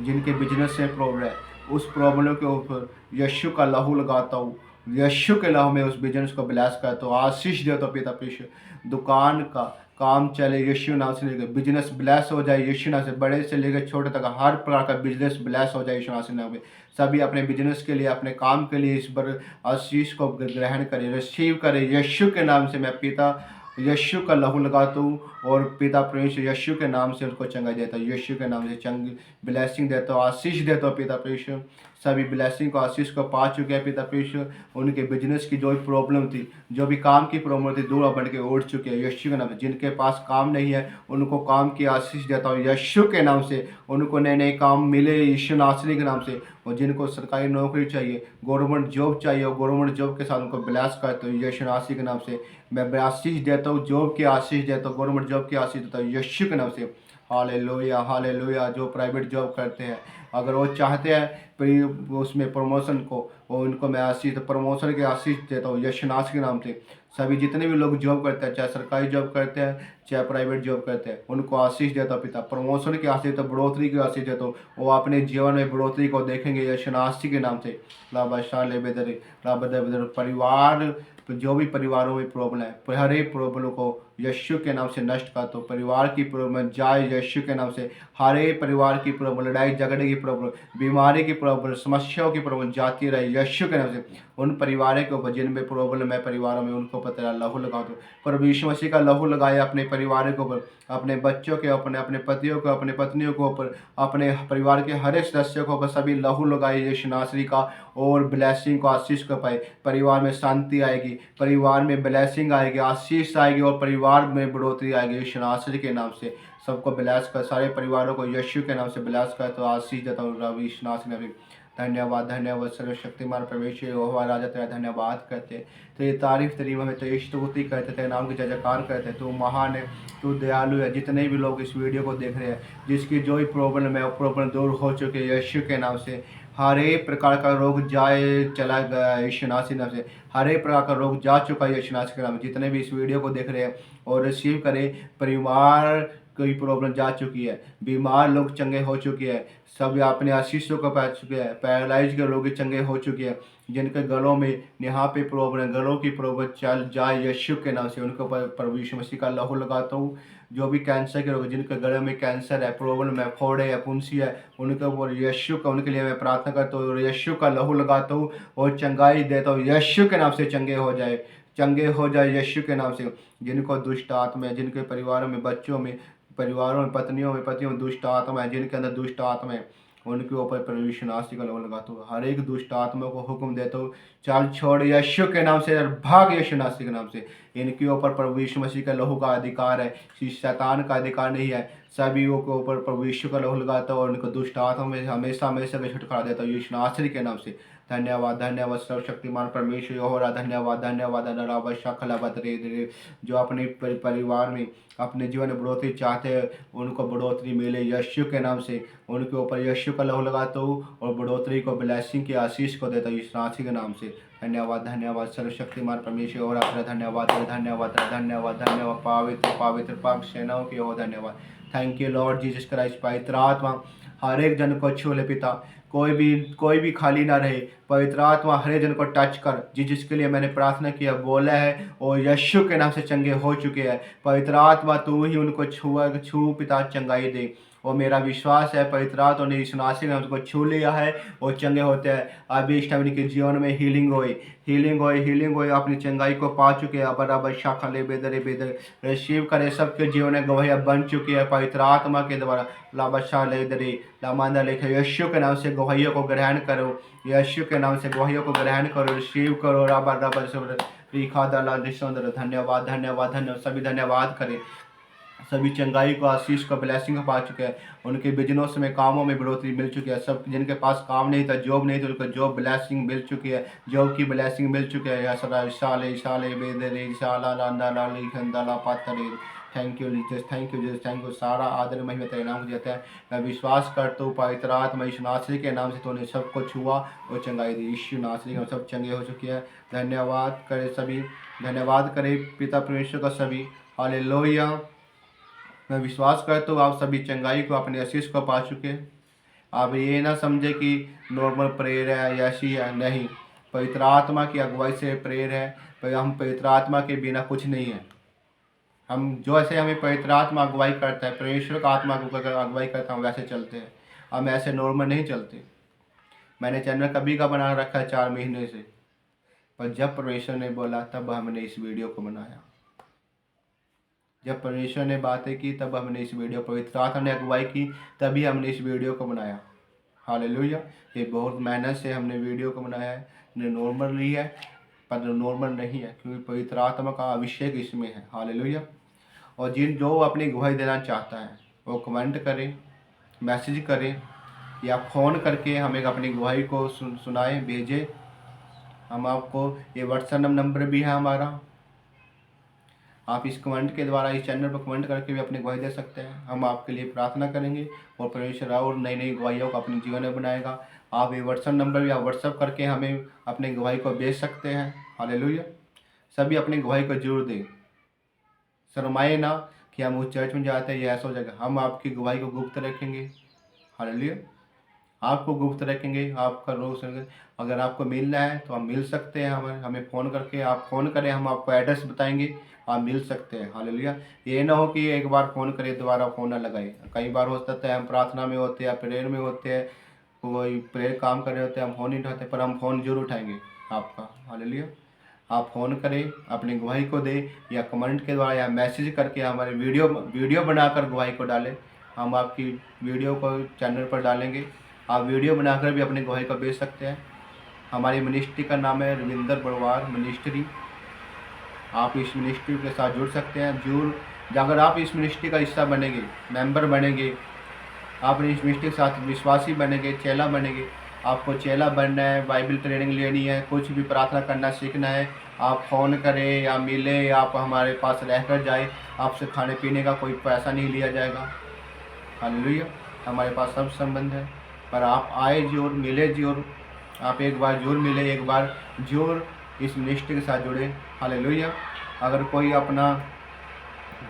जिनके बिजनेस में प्रॉब्लम है, उस प्रॉब्लम के ऊपर यीशु का लहू लगाता हूँ, यीशु के लहू में उस बिजनेस को ब्लेस करता हूँ, आशीष देता हूँ पिता। पीछे दुकान का काम चले यीशु नाम से, लेकर बिजनेस ब्लेस हो जाए यीशु नाम से, बड़े से लेकर छोटे तक हर प्रकार का बिजनेस ब्लेस हो जाए यीशु नाम से नाम में। सभी अपने बिजनेस के लिए, अपने काम के लिए इस पर आशीष को ग्रहण करें, रिसीव करें यीशु के नाम से। मैं पिता यीशु का लहू लगाता हूँ और पिता परमेश्वर यीशु के नाम से उनको चंगा देता हूँ, यीशु के नाम से चंगी ब्लेसिंग देता हूँ, आशीष देता हूँ पिता परमेश्वर। सभी ब्लेसिंग को, आशीष को पा चुके हैं पिता परमेश्वर। उनके बिजनेस की जो भी प्रॉब्लम थी, जो भी काम की प्रॉब्लम थी, दूर बढ़ के उठ चुके हैं यीशु के नाम से। जिनके पास काम नहीं है उनको काम की आशीष देता हूँ यीशु के नाम से। उनको नए नए काम मिले यीशु नासरी के नाम से। और जिनको सरकारी नौकरी चाहिए, गवर्नमेंट जॉब चाहिए, और गवर्नमेंट जॉब के साथ उनको ब्लेस करता हूँ यीशु नासरी के नाम से। मैं आशीष देता हूँ, जॉब की आशीष देता हूँ, गवर्नमेंट जॉब की आशीष देता हूँ यीशु के नाम से। Hallelujah hallelujah. जो प्राइवेट जॉब करते हैं, अगर वो चाहते हैं उसमें प्रमोशन को, वो उनको मैं आशीष प्रमोशन की आशीष देता हूँ यीशु नासरी के नाम से। सभी जितने भी लोग जॉब करते हैं, चाहे सरकारी जॉब करते हैं चाहे प्राइवेट जॉब करते हैं, उनको आशीष देता हूँ पिता। प्रमोशन की आशीष देता हूँ, बढ़ोतरी की आशीष देता हूँ। वो अपने जीवन में बढ़ोतरी को देखेंगे यीशु नासरी के नाम से। लाबाशाह ले बेदरे लाबदर बेदर। परिवार, जो भी परिवारों में प्रॉब्लम है, हर एक प्रॉब्लम को यीशु के नाम से नष्ट कर दो। परिवार की प्रॉब्लम जाए यीशु के नाम से। हर एक परिवार की प्रॉब्लम, लड़ाई झगड़े की प्रॉब्लम, बीमारी की प्रॉब्लम, समस्याओं की प्रॉब्लम जाती रहे यीशु के नाम से। उन परिवारों के ऊपर जिनमें प्रॉब्लम है परिवारों में, उनको ऊपर तेरा लहू लगा दो। पर यीशु मसीह का लहू लगाया अपने परिवारों के ऊपर, अपने बच्चों के, अपने पतियों को, अपने पत्नियों के ऊपर, अपने परिवार के हर एक सदस्य को ऊपर सभी लहू लगाए यीशु नासरी का। और ब्लेसिंग को, आशीष को पाए। परिवार में शांति आएगी, परिवार में ब्लेसिंग आएगी, आशीष आएगी, और परिवार में बढ़ोतरी आएगी यीशु नासरी के नाम से। सबको ब्लेस कर, सारे परिवारों को यीशु के नाम से ब्लेस कर, तो आशीष देता हूँ यीशु नासरी में। धन्यवाद धन्यवाद सर्वशक्तिमान परमेश्वर यहोवा राजा, तेरा धन्यवाद करते, तेरी तारीफ, तेरी हमें तेरी स्तुति करते, तेरे नाम की जय जयकार करते। तू महान है, तू दयालु है। जितने भी लोग इस वीडियो को देख रहे हैं, जिसकी जो भी प्रॉब्लम है वो प्रॉब्लम दूर हो चुकी है यीशु के नाम से। हर एक प्रकार का रोग जाए चला गया यीशु नासरी नाम से। हर एक प्रकार का रोग जा चुका है यीशु नासरी के नाम से। जितने भी इस वीडियो को देख रहे हैं और रिसीव करें, परिवार कोई प्रॉब्लम जा चुकी है, बीमार लोग चंगे हो चुके हैं, सब अपने आशीषों को पा चुके हैं, पैरालाइज के लोग चंगे हो चुके हैं। जिनके गलों में यहाँ पे प्रॉब्लम, गलों की प्रॉब्लम चल जाए यीशु के नाम से। उनके ऊपर प्रभु यीशु मसीह का लहू लगाता हूँ। जो भी कैंसर के रोग, जिनके गले में कैंसर है, प्रॉब्लम है, फोड़े है, फुंसी है, उनके ऊपर यीशु का, उनके लिए मैं प्रार्थना करता हूँ और यीशु का लहू लगाता हूँ और चंगाई देता हूँ यीशु के नाम से। चंगे हो जाए, चंगे हो जाए यीशु के नाम से। जिनको दुष्ट आत्मा है, जिनके परिवारों में, बच्चों में, परिवारों में, पत्नियों में, पतियों में दुष्ट आत्मा है, जिनके अंदर दुष्ट आत्मा है, उनके ऊपर प्रभु यीशु नासरी का लहू लगाता हूँ। हर एक दुष्ट आत्मा को हुक्म देता हूँ, चल छोड़ यीशु के नाम से, भाग यीशु नासरी के नाम से। इनके ऊपर प्रभु यीशु मसीह का लहू का अधिकार है, शैतान का अधिकार नहीं है। सभी के ऊपर प्रभु यीशु का लहू लगाता हूँ और उनको दुष्ट आत्मा में हमेशा हमेशा में छुटकारा देता हूँ यीशु नासरी के नाम से। धन्यवाद धन्यवाद सर्वशक्तिमान परमेश्वर यहोवा, धन्यवाद धन्यवाद धन्यवाद शखला बदरे। जो अपने परिवार में, अपने जीवन में बढ़ोतरी चाहते हैं, उनको बढ़ोतरी मिले यीशु के नाम से। उनके ऊपर यीशु का लहू लगाता हूँ और बढ़ोतरी को, ब्लेसिंग की आशीष को देता हूँ यीशु नासरी के नाम से। धन्यवाद धन्यवाद सर्वशक्तिमान परमेश्वर और आपका धन्यवाद धन्यवाद धन्यवाद धन्यवाद। पवित्र पवित्र पाक सेनाओं की हो धन्यवाद। Thank you Lord Jesus Christ. पवित्र आत्मा हर एक जन को छू ले पिता, कोई भी खाली ना रहे। पवित्र आत्मा हर एक जन को टच कर, जिसके लिए मैंने प्रार्थना किया, बोला है, और यीशु के नाम से चंगे हो चुके हैं। पवित्र आत्मा तू ही उनको छू पिता, चंगाई दे। और मेरा विश्वास है पवित्र आत्मा ने इस नासिक ने उसको छू लिया है और चंगे होते हैं। अभी इस टाइम के जीवन में हीलिंग हुई अपनी चंगाई को पा चुके हैं। बराबर शाखा ले बेदरे बेदर रिसीव करे, सबके जीवन में गवाहियाँ बन चुकी है पवित्र आत्मा के द्वारा। लाबशा ले दरे लामांदा लेखे, यीशु के नाम से गवाहियों को ग्रहण करो, यीशु के नाम से गवाहियों को ग्रहण करो, रिसीव करो। राबर राबर सब धन्यवाद धन्यवाद धन्यवाद, सभी धन्यवाद करें। सभी चंगाई को, आशीष को, ब्लेसिंग को पा चुके हैं। उनके बिजनेस में, कामों में बढ़ोतरी मिल चुकी है। सब जिनके पास काम नहीं था, जॉब नहीं था, उनको जॉब ब्लेसिंग मिल चुकी है, जॉब की ब्लेसिंग मिल चुकी है। Thank you Jesus, thank you Jesus, thank you. सारा आदर महिमा तेरे नाम को देता है। मैं विश्वास करता हूँ पवित्र आत्मा यीशु नासरी के नाम से तूने सबको छुआ और चंगाई दी। यीशु नासरी के सब चंगे हो चुके हैं। धन्यवाद करें सभी, धन्यवाद करें पिता परमेश्वर का सभी। हालेलुया। मैं विश्वास करता हूँ आप सभी चंगाई को, अपने आशीष को पा चुके। आप ये ना समझे कि नॉर्मल प्रेयर है या ऐसी है, नहीं। पवित्र आत्मा की अगुवाई से प्रेयर है। पर हम पवित्र आत्मा के बिना कुछ नहीं है। हम जो ऐसे हमें पवित्र आत्मा अगुवाई करता है, परमेश्वर का आत्मा अगुवाई करता है, वैसे चलते हैं। हम ऐसे नॉर्मल नहीं चलते। मैंने चैनल कभी का बना रखा है 4 महीने से, पर जब परमेश्वर ने बोला तब हमने इस वीडियो को बनाया। जब परमेश्वर ने बातें की तब हमने इस वीडियो, पवित्र आत्मा ने अगुवाई की तभी हमने इस वीडियो को बनाया। हालेलुया। ये बहुत मेहनत से हमने वीडियो को बनाया है। नॉर्मल नहीं है, पर नॉर्मल नहीं है, क्योंकि पवित्र आत्मा का अभिषेक इसमें है। हालेलुया। और जो अपनी गवाही देना चाहता है वो कमेंट करे, मैसेज करे या फ़ोन करके हमें अपनी गवाही को सुनाए, भेजे। हम आपको, ये व्हाट्सएप नंबर भी है हमारा, आप इस कमेंट के द्वारा इस चैनल पर कमेंट करके भी अपनी गवाही दे सकते हैं। हम आपके लिए प्रार्थना करेंगे और परमेश्वर और नई नई गवाहियों को अपने जीवन में बनाएगा। आप ये व्हाट्सएप नंबर या व्हाट्सएप करके हमें अपनी गवाही को भेज सकते हैं। हालेलुया। सभी अपनी गवाही को जरूर दें, शर्माए ना कि हम उस चर्च में जाते हैं या ऐसा हो जाएगा। हम आपकी गवाही को गुप्त रखेंगे। हालेलुया। आपको गुप्त रखेंगे, आपका रोज अगर आपको मिलना है तो आप मिल सकते हैं। हमें फ़ोन करके, आप फ़ोन करें, हम आपको एड्रेस बताएंगे, आप मिल सकते हैं। हालेलुया। ये ना हो कि एक बार फ़ोन करें दोबारा फ़ोन ना लगाए। कई बार हो सकता है हम प्रार्थना में होते हैं या प्रेयर में होते हैं, कोई प्रेयर काम कर रहे होते हैं, हम फ़ोन नहीं उठाते, पर हम फ़ोन जरूर उठाएंगे आपका। हालेलुया। आप फ़ोन करें, अपनी गवाही को दें, या कमेंट के द्वारा या मैसेज करके हमारे वीडियो बनाकर गवाही को डालें। हम आपकी वीडियो को चैनल पर डालेंगे। आप वीडियो बनाकर भी अपनी गवाही को भेज सकते हैं। हमारी मिनिस्ट्री का नाम है रविंदर बड़वार मिनिस्ट्री। आप इस मिनिस्ट्री के साथ जुड़ सकते हैं। अगर आप इस मिनिस्ट्री का हिस्सा बनेंगे, मेंबर बनेंगे, आप इस मिनिस्ट्री के साथ विश्वासी बनेंगे, चेला बनेंगे। आपको चेला बनना है, बाइबल ट्रेनिंग लेनी है, कुछ भी प्रार्थना करना सीखना है, आप फ़ोन करें या मिले, आप हमारे पास रहकर जाए। आपसे खाने पीने का कोई पैसा नहीं लिया जाएगा। हालेलुया। हमारे पास सब संबंध है, पर आप आए जरूर, मिले जरूर। आप एक बार जरूर मिले, एक बार जरूर इस मिनिस्ट्री के साथ जुड़े। हालेलुया। अगर कोई अपना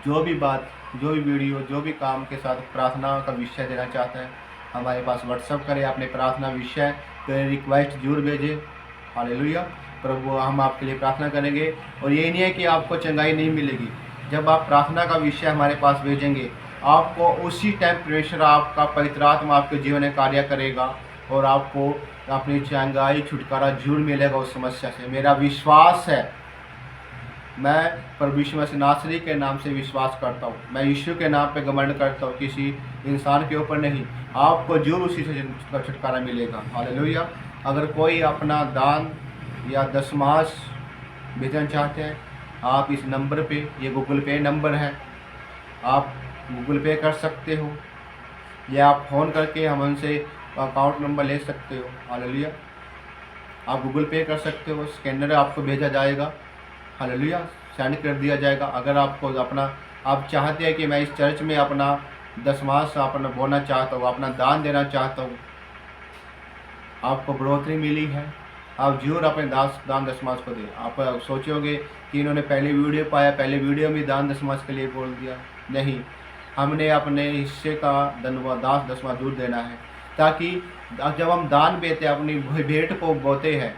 जो भी बात, जो भी वीडियो, जो भी काम के साथ प्रार्थना का विषय देना चाहता है, हमारे पास व्हाट्सअप करें, अपने प्रार्थना विषय पे रिक्वेस्ट जरूर भेजें। हालेलुया। प्रभु, हम आपके लिए प्रार्थना करेंगे। और ये नहीं है कि आपको चंगाई नहीं मिलेगी। जब आप प्रार्थना का विषय हमारे पास भेजेंगे, आपको उसी टाइम परमेश्वर, आपका पवित्र आत्मा आपके जीवन में कार्य करेगा और आपको अपनी चंगाई, छुटकारा जरूर मिलेगा उस समस्या से। मेरा विश्वास है। मैं प्रभु यीशु मसीह नासरी के नाम से विश्वास करता हूँ। मैं यीशु के नाम पे घमंड करता हूँ, किसी इंसान के ऊपर नहीं। आपको जरूर उसी से छुटकारा मिलेगा। हालेलुया। अगर कोई अपना दान या दशमास भेजना चाहते हैं, आप इस नंबर पे, ये गूगल पे नंबर है, आप गूगल पे कर सकते हो या आप फ़ोन करके हम उनसे अकाउंट नंबर ले सकते हो। हालेलुया। आप गूगल पे कर सकते हो, स्कैनर आपको भेजा जाएगा। हालेलुया। सेंड कर दिया जाएगा। अगर आपको आप चाहते हैं कि मैं इस चर्च में अपना दशमास अपना बोना चाहता हूँ, अपना दान देना चाहता हूँ, आपको बढ़ोतरी मिली है, आप जरूर अपने दान दशमास को दें। आप सोचोगे कि इन्होंने पहले वीडियो पाया, पहले वीडियो में दान दशमास के लिए बोल दिया। नहीं, हमने अपने हिस्से का दान दशमास दूर देना है, ताकि जब हम दान देते हैं, अपनी भेंट को बोते हैं,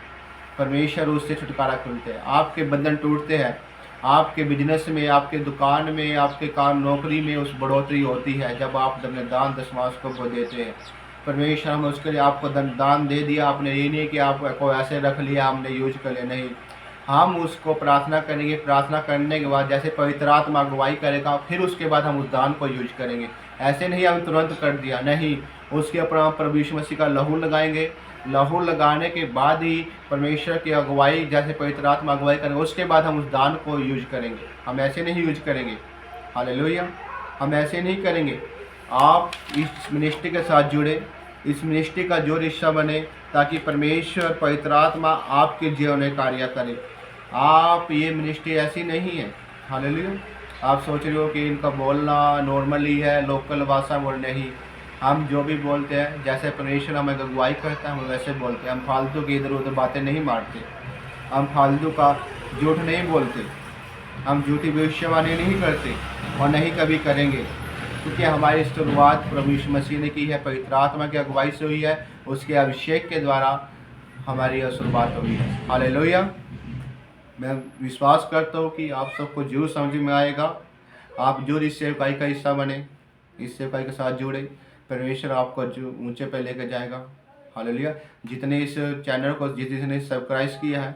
परमेश्वर उससे छुटकारा खुलते हैं, आपके बंधन टूटते हैं। आपके बिजनेस में, आपके दुकान में, आपके काम नौकरी में उस बढ़ोतरी होती है जब आप अपने दान दशमांश को देते हैं। परमेश्वर हम उसके लिए आपको दान दे दिया, आपने ये नहीं कि आपको ऐसे रख लिया हमने यूज कर लिया, नहीं, हम उसको प्रार्थना करेंगे। प्रार्थना करने के बाद जैसे पवित्र आत्मा अगुवाई करेगा, फिर उसके बाद हम उस दान को यूज करेंगे। ऐसे नहीं हम तुरंत कर दिया, नहीं, उसके ऊपर हम प्रभु यीशु मसीह का लहू लगाएंगे। लहू लगाने के बाद ही परमेश्वर की अगुवाई, जैसे पवित्र आत्मा अगुवाई करेंगे, उसके बाद हम उस दान को यूज करेंगे। हम ऐसे नहीं यूज करेंगे। हालेलुया, हम ऐसे नहीं करेंगे। आप इस मिनिस्ट्री के साथ जुड़े, इस मिनिस्ट्री का जो हिस्सा बने, ताकि परमेश्वर पवित्र आत्मा आपके जीवन में कार्य करे। आप, ये मिनिस्ट्री ऐसी नहीं है। हालेलुया, आप सोच रहे हो कि इनका बोलना नॉर्मली है, लोकल भाषा बोल, नहीं, हम जो भी बोलते हैं, जैसे परमेश्वर हमें अगुवाई करता है हम वैसे बोलते हैं। हम फालतू की इधर उधर बातें नहीं मारते, हम फालतू का झूठ नहीं बोलते, हम झूठी भविष्यवाणी नहीं करते और नहीं कभी करेंगे, क्योंकि हमारी शुरुआत प्रभु यीशु मसीह ने की है, पवित्र आत्मा की अगुवाई से हुई है, उसके अभिषेक के द्वारा हमारी यह शुरुआत हुई है। हालेलुया, मैं विश्वास करता हूँ कि आप सबको जरूर समझ में आएगा। आप जो इस सेवकाई का हिस्सा बने, इस सेवकाई के साथ जुड़े, परमेश्वर आपको जो ऊंचे पे लेकर जाएगा। हालेलुया, जितने इस चैनल को जिसने सब्सक्राइब किया है,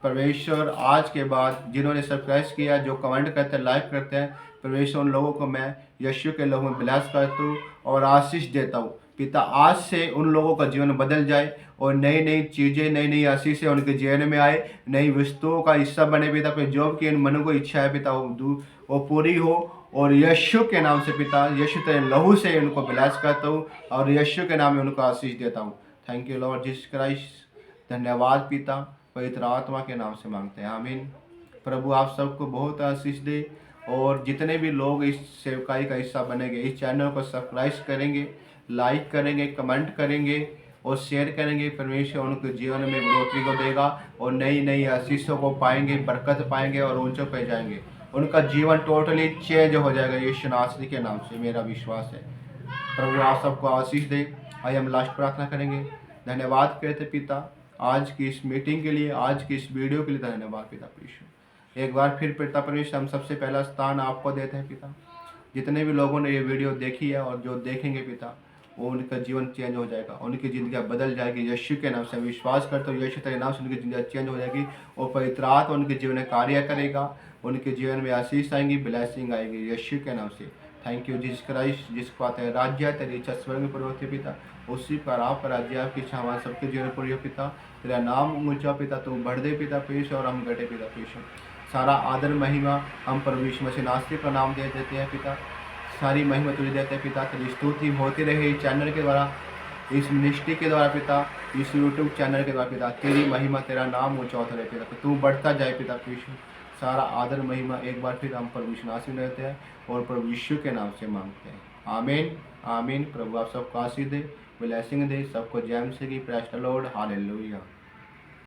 परमेश्वर आज के बाद जिन्होंने सब्सक्राइब किया, जो कमेंट करते हैं, लाइक करते हैं, परमेश्वर उन लोगों को मैं यीशु के लहू में ब्लेस करता हूँ और आशीष देता हूँ। पिता, आज से उन लोगों का जीवन बदल जाए और नई नई चीज़ें, नई नई आशीषें उनके जीवन में आए, नई वस्तुओं का हिस्सा बने। पिता, अपने जो की इन मनों को इच्छा है पिता, वो पूरी हो, और यीशु के नाम से पिता, यीशु तेरे लहू से उनको ब्लेस करता हूँ और यीशु के नाम में उनको आशीष देता हूँ। Thank you Lord Jesus Christ. धन्यवाद पिता, पवित्र आत्मा के नाम से मांगते हैं, आमीन। प्रभु आप सबको बहुत आशीष दे, और जितने भी लोग इस सेवकाई का हिस्सा बनेंगे, इस चैनल को सब्सक्राइब करेंगे, लाइक करेंगे, कमेंट करेंगे और शेयर करेंगे, परमेश्वर उनके जीवन में बढ़ोतरी को देगा और नई नई आशीषों को पाएंगे, बरकत पाएंगे और ऊंचों पे जाएंगे। उनका जीवन टोटली चेंज हो जाएगा यीशु नासरी के नाम से, मेरा विश्वास है। प्रभु आप सबको आशीष दे। आइए हम लास्ट प्रार्थना करेंगे। धन्यवाद कहते पिता, आज की इस मीटिंग के लिए, आज की इस वीडियो के लिए धन्यवाद पिता परमेश्वर। एक बार फिर पिता परमेश्वर, हम सबसे पहला स्थान आपको देते हैं पिता। जितने भी लोगों ने ये वीडियो देखी है और जो देखेंगे पिता, वो उनका जीवन चेंज हो जाएगा, उनकी ज़िंदगी बदल जाएगी। यीशु के नाम से विश्वास करते हो, यीशु तेरे नाम से उनकी ज़िंदगी चेंज हो जाएगी और पवित्र आत्मा उनके जीवन में कार्य करेगा, उनके जीवन में आशीष आएंगी, ब्लेसिंग आएगी यीशु के नाम से। थैंक यू जीसस क्राइस्ट, जिसको आते हैं राज्य तेरी इच्छा स्वर्ग में पूरी होती है पिता, उसी पर आप राज्य आपकी इच्छा हमारे सबके जीवन में पूरी हो पिता। तेरा नाम ऊंचा पिता, तू बढ़ दे पिता पेश, और हम घटे पिता पेश। सारा आदर महिमा हम प्रभु यीशु मसीह नासरी का नाम दे देते हैं पिता। सारी महिमा तुझे देते हैं पिता। तेरी स्तुति होती रहे इस चैनल के द्वारा, इस मिनिस्ट्री के द्वारा पिता, इस यूट्यूब चैनल के द्वारा पिता। तेरी महिमा, तेरा नाम ऊंचा होता रहे पिता, तू बढ़ता जाए पिता यीशु। सारा आदर महिमा एक बार फिर हम प्रभु यीशु नासरी में देते हैं और प्रभु यीशु के नाम से मांगते हैं, आमीन आमीन। प्रभु आप सबको आशीष दे, ब्लेसिंग दे, सबको जय मसीह की। Praise the Lord, hallelujah.